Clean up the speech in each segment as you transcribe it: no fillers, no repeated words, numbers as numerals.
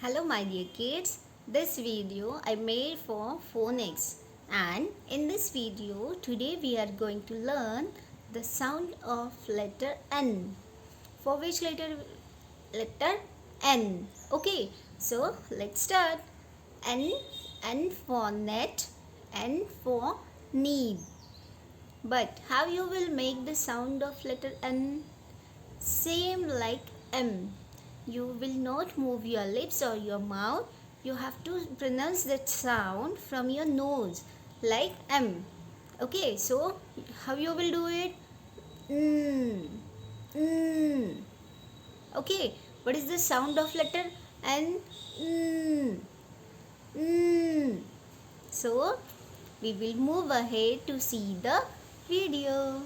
Hello my dear kids, this video I made for phonics, and in this video today we are going to learn the sound of letter N. For which letter? Letter N. Okay, so let's start. N for net, N for need. But how you will make the sound of letter N? Same like M. You will not move your lips or your mouth. You have to pronounce that sound from your nose like M. Okay, so how you will do it? Okay, what is the sound of letter N? So we will move ahead to see the video.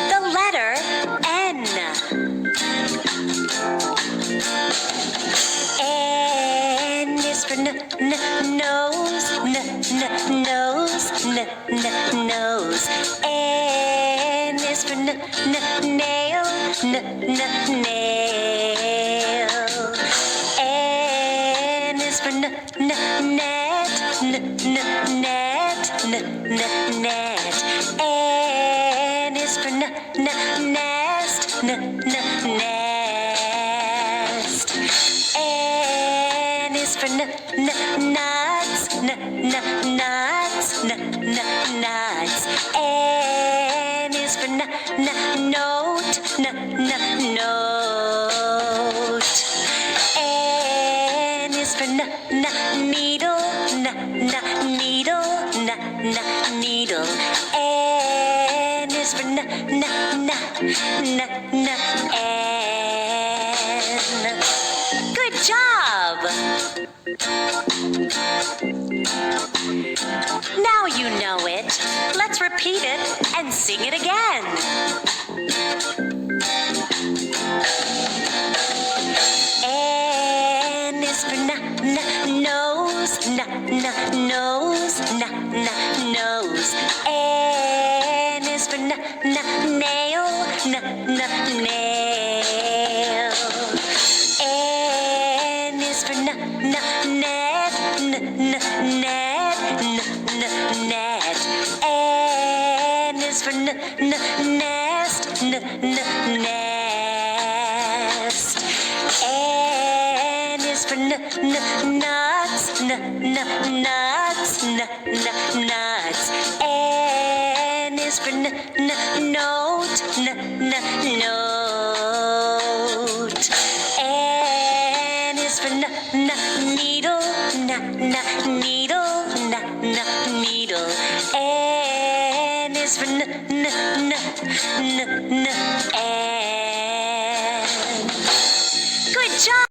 The letter N. N is for nose, nose, nose. N is for nail, nail. N is for net, net, net. N is for nest, nest. N is for nuts, nuts, nuts. N is for note, note. N is for needle, needle, needle. N is for N. Good job! Now you know it. Let's repeat it and sing it again. N is for nose, nose, nose. N is for nail, nail. N is for net, net. N is for nest, nest. N is for nuts, nuts, nuts. N is for note, note. N is for needle, needle, needle. N is for